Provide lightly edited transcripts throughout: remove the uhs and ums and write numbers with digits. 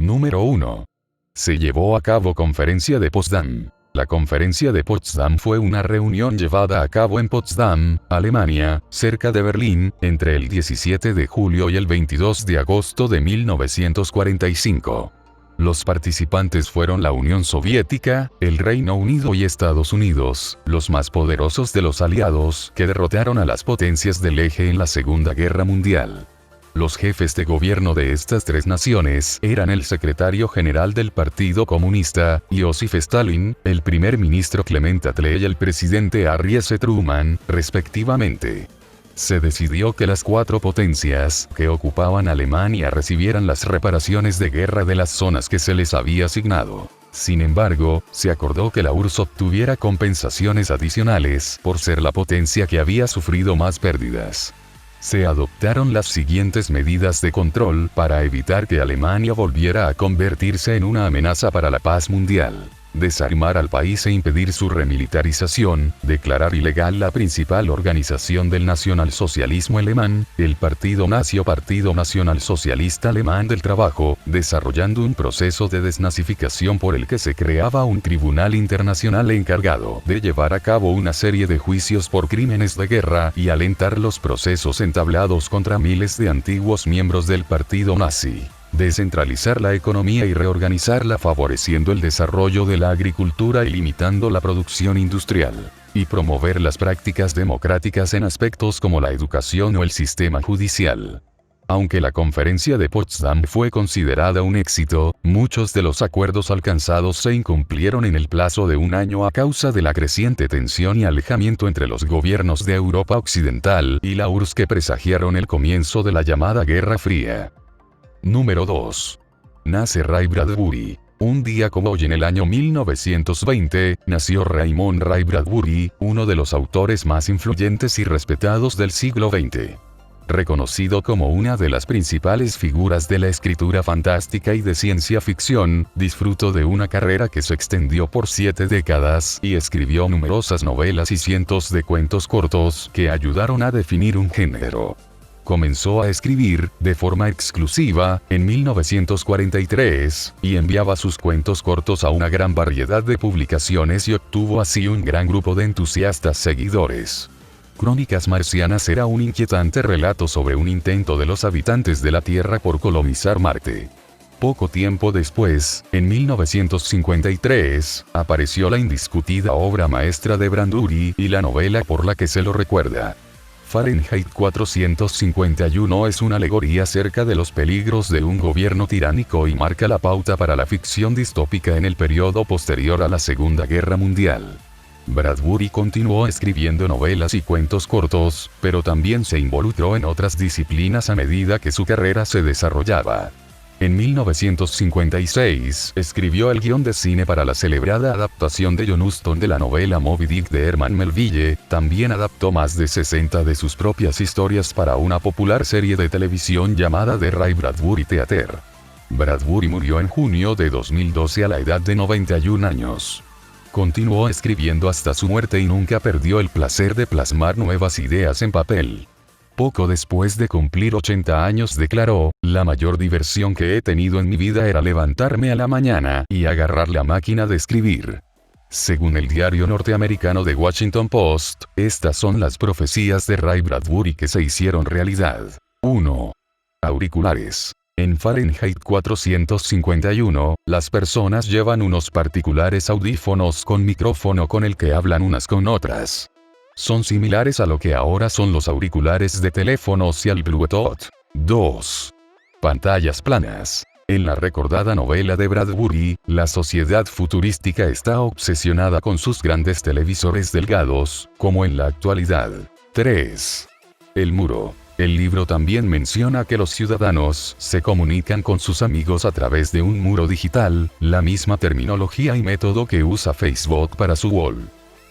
Número 1. Se llevó a cabo Conferencia de Potsdam. La Conferencia de Potsdam fue una reunión llevada a cabo en Potsdam, Alemania, cerca de Berlín, entre el 17 de julio y el 22 de agosto de 1945. Los participantes fueron la Unión Soviética, el Reino Unido y Estados Unidos, los más poderosos de los aliados, que derrotaron a las potencias del eje en la Segunda Guerra Mundial. Los jefes de gobierno de estas tres naciones eran el secretario general del Partido Comunista, Joseph Stalin, el primer ministro Clement Attlee y el presidente Harry S. Truman, respectivamente. Se decidió que las cuatro potencias que ocupaban Alemania recibieran las reparaciones de guerra de las zonas que se les había asignado. Sin embargo, se acordó que la URSS obtuviera compensaciones adicionales por ser la potencia que había sufrido más pérdidas. Se adoptaron las siguientes medidas de control para evitar que Alemania volviera a convertirse en una amenaza para la paz mundial. Desarmar al país e impedir su remilitarización, declarar ilegal la principal organización del nacionalsocialismo alemán, el Partido Nazi o Partido Nacionalsocialista Alemán del Trabajo, desarrollando un proceso de desnazificación por el que se creaba un tribunal internacional encargado de llevar a cabo una serie de juicios por crímenes de guerra y alentar los procesos entablados contra miles de antiguos miembros del Partido Nazi. Descentralizar la economía y reorganizarla favoreciendo el desarrollo de la agricultura y limitando la producción industrial. Y promover las prácticas democráticas en aspectos como la educación o el sistema judicial. Aunque la Conferencia de Potsdam fue considerada un éxito, muchos de los acuerdos alcanzados se incumplieron en el plazo de un año a causa de la creciente tensión y alejamiento entre los gobiernos de Europa Occidental y la URSS que presagiaron el comienzo de la llamada Guerra Fría. Número 2. Nace Ray Bradbury. Un día como hoy en el año 1920, nació Raymond Ray Bradbury, uno de los autores más influyentes y respetados del siglo XX. Reconocido como una de las principales figuras de la escritura fantástica y de ciencia ficción, disfrutó de una carrera que se extendió por 7 décadas y escribió numerosas novelas y cientos de cuentos cortos que ayudaron a definir un género. Comenzó a escribir, de forma exclusiva, en 1943, y enviaba sus cuentos cortos a una gran variedad de publicaciones y obtuvo así un gran grupo de entusiastas seguidores. Crónicas Marcianas era un inquietante relato sobre un intento de los habitantes de la Tierra por colonizar Marte. Poco tiempo después, en 1953, apareció la indiscutida obra maestra de Bradbury y la novela por la que se lo recuerda. Fahrenheit 451 es una alegoría acerca de los peligros de un gobierno tiránico y marca la pauta para la ficción distópica en el periodo posterior a la Segunda Guerra Mundial. Bradbury continuó escribiendo novelas y cuentos cortos, pero también se involucró en otras disciplinas a medida que su carrera se desarrollaba. En 1956, escribió el guión de cine para la celebrada adaptación de John Huston de la novela Moby Dick de Herman Melville. También adaptó más de 60 de sus propias historias para una popular serie de televisión llamada The Ray Bradbury Theater. Bradbury murió en junio de 2012 a la edad de 91 años. Continuó escribiendo hasta su muerte y nunca perdió el placer de plasmar nuevas ideas en papel. Poco después de cumplir 80 años declaró, la mayor diversión que he tenido en mi vida era levantarme a la mañana y agarrar la máquina de escribir. Según el diario norteamericano The Washington Post, estas son las profecías de Ray Bradbury que se hicieron realidad. 1. Auriculares. En Fahrenheit 451, las personas llevan unos particulares audífonos con micrófono con el que hablan unas con otras. Son similares a lo que ahora son los auriculares de teléfonos y al Bluetooth. 2. Pantallas planas. En la recordada novela de Bradbury, la sociedad futurística está obsesionada con sus grandes televisores delgados, como en la actualidad. 3. El muro. El libro también menciona que los ciudadanos se comunican con sus amigos a través de un muro digital, la misma terminología y método que usa Facebook para su wall.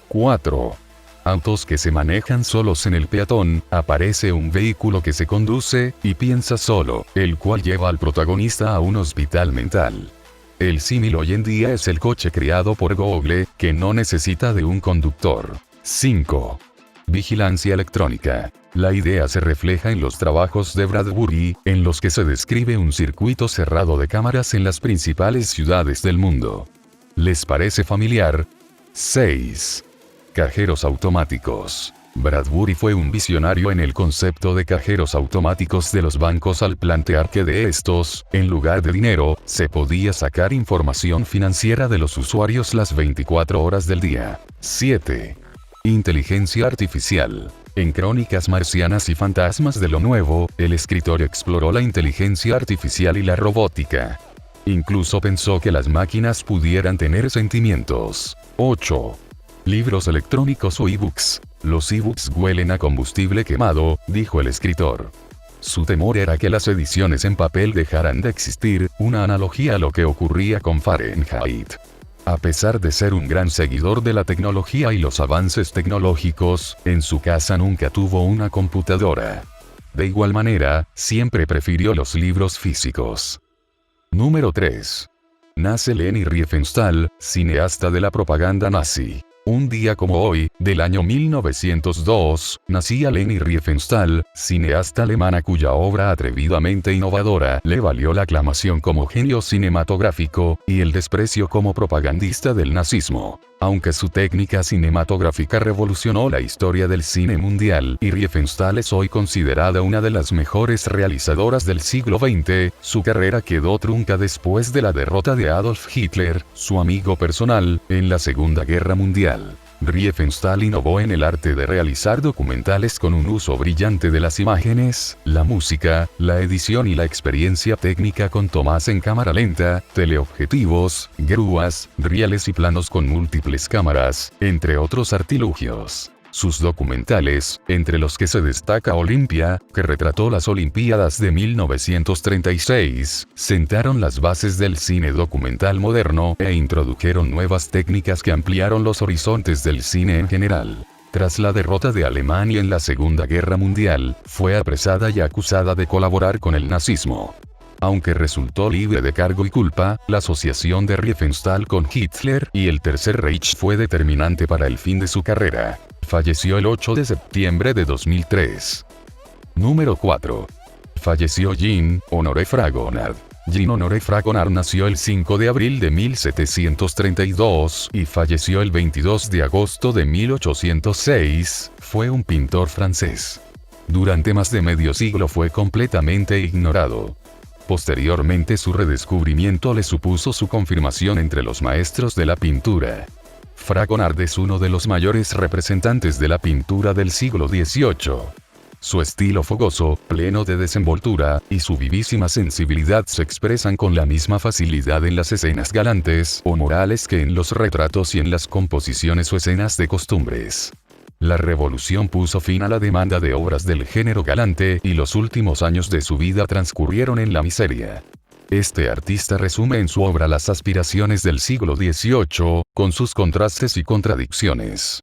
4. Autos que se manejan solos en el peatón. Aparece un vehículo que se conduce y piensa solo, el cual lleva al protagonista a un hospital mental. El símil hoy en día es el coche creado por Google, que no necesita de un conductor. 5. Vigilancia electrónica. La idea se refleja en los trabajos de Bradbury, en los que se describe un circuito cerrado de cámaras en las principales ciudades del mundo. ¿Les parece familiar? 6. Cajeros automáticos. Bradbury fue un visionario en el concepto de cajeros automáticos de los bancos al plantear que de estos, en lugar de dinero, se podía sacar información financiera de los usuarios las 24 horas del día. 7. Inteligencia artificial. En Crónicas Marcianas y Fantasmas de lo Nuevo, el escritor exploró la inteligencia artificial y la robótica. Incluso pensó que las máquinas pudieran tener sentimientos. 8. Libros electrónicos o ebooks. Los ebooks huelen a combustible quemado, dijo el escritor. Su temor era que las ediciones en papel dejaran de existir, una analogía a lo que ocurría con Fahrenheit. A pesar de ser un gran seguidor de la tecnología y los avances tecnológicos, en su casa nunca tuvo una computadora. De igual manera, siempre prefirió los libros físicos. Número 3. Nace Leni Riefenstahl, cineasta de la propaganda nazi. Un día como hoy, del año 1902, nacía Leni Riefenstahl, cineasta alemana cuya obra atrevidamente innovadora le valió la aclamación como genio cinematográfico, y el desprecio como propagandista del nazismo. Aunque su técnica cinematográfica revolucionó la historia del cine mundial y Riefenstahl es hoy considerada una de las mejores realizadoras del siglo XX, su carrera quedó trunca después de la derrota de Adolf Hitler, su amigo personal, en la Segunda Guerra Mundial. Riefenstahl innovó en el arte de realizar documentales con un uso brillante de las imágenes, la música, la edición y la experiencia técnica con tomas en cámara lenta, teleobjetivos, grúas, rieles y planos con múltiples cámaras, entre otros artilugios. Sus documentales, entre los que se destaca Olimpia, que retrató las Olimpiadas de 1936, sentaron las bases del cine documental moderno e introdujeron nuevas técnicas que ampliaron los horizontes del cine en general. Tras la derrota de Alemania en la Segunda Guerra Mundial, fue apresada y acusada de colaborar con el nazismo. Aunque resultó libre de cargo y culpa, la asociación de Riefenstahl con Hitler y el Tercer Reich fue determinante para el fin de su carrera. Falleció el 8 de septiembre de 2003. Número 4. Falleció Jean Honoré Fragonard. Jean Honoré Fragonard nació el 5 de abril de 1732 y falleció el 22 de agosto de 1806. Fue un pintor francés. Durante más de medio siglo fue completamente ignorado. Posteriormente su redescubrimiento le supuso su confirmación entre los maestros de la pintura. Fragonard es uno de los mayores representantes de la pintura del siglo XVIII. Su estilo fogoso, pleno de desenvoltura, y su vivísima sensibilidad se expresan con la misma facilidad en las escenas galantes o morales que en los retratos y en las composiciones o escenas de costumbres. La revolución puso fin a la demanda de obras del género galante y los últimos años de su vida transcurrieron en la miseria. Este artista resume en su obra las aspiraciones del siglo XVIII, con sus contrastes y contradicciones.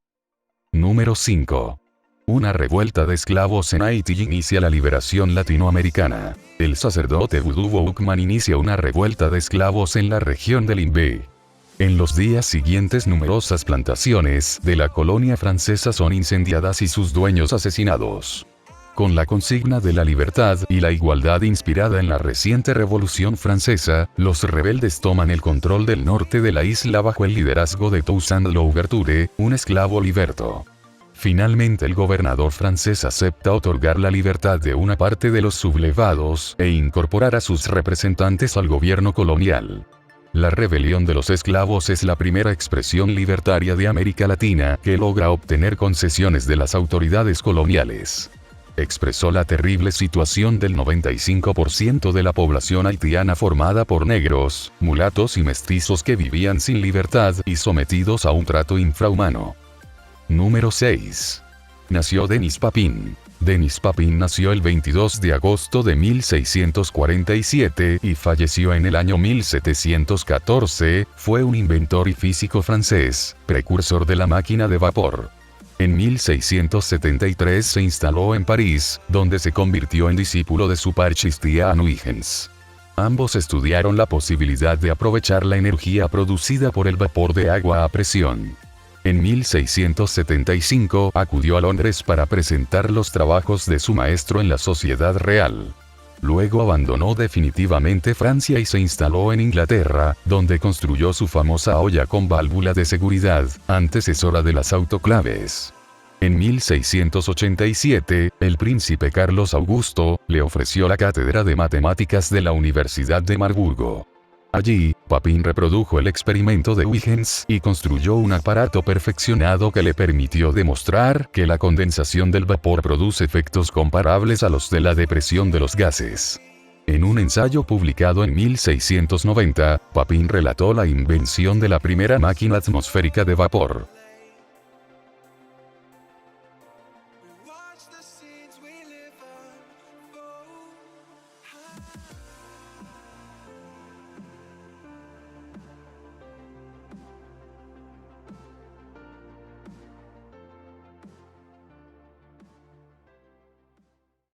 Número 5. Una revuelta de esclavos en Haití inicia la liberación latinoamericana. El sacerdote vudú Boukman inicia una revuelta de esclavos en la región del Imbé. En los días siguientes numerosas plantaciones de la colonia francesa son incendiadas y sus dueños asesinados. Con la consigna de la libertad y la igualdad inspirada en la reciente Revolución Francesa, los rebeldes toman el control del norte de la isla bajo el liderazgo de Toussaint Louverture, un esclavo liberto. Finalmente el gobernador francés acepta otorgar la libertad de una parte de los sublevados e incorporar a sus representantes al gobierno colonial. La rebelión de los esclavos es la primera expresión libertaria de América Latina que logra obtener concesiones de las autoridades coloniales. Expresó la terrible situación del 95% de la población haitiana formada por negros, mulatos y mestizos que vivían sin libertad y sometidos a un trato infrahumano. Número 6. Nació Denis Papin. Denis Papin nació el 22 de agosto de 1647 y falleció en el año 1714, fue un inventor y físico francés, precursor de la máquina de vapor. En 1673 se instaló en París, donde se convirtió en discípulo de su par Christian Huygens. Ambos estudiaron la posibilidad de aprovechar la energía producida por el vapor de agua a presión. En 1675 acudió a Londres para presentar los trabajos de su maestro en la Sociedad Real. Luego abandonó definitivamente Francia y se instaló en Inglaterra, donde construyó su famosa olla con válvula de seguridad, antecesora de las autoclaves. En 1687, el príncipe Carlos Augusto le ofreció la cátedra de matemáticas de la Universidad de Marburgo. Allí, Papin reprodujo el experimento de Huygens y construyó un aparato perfeccionado que le permitió demostrar que la condensación del vapor produce efectos comparables a los de la depresión de los gases. En un ensayo publicado en 1690, Papin relató la invención de la primera máquina atmosférica de vapor.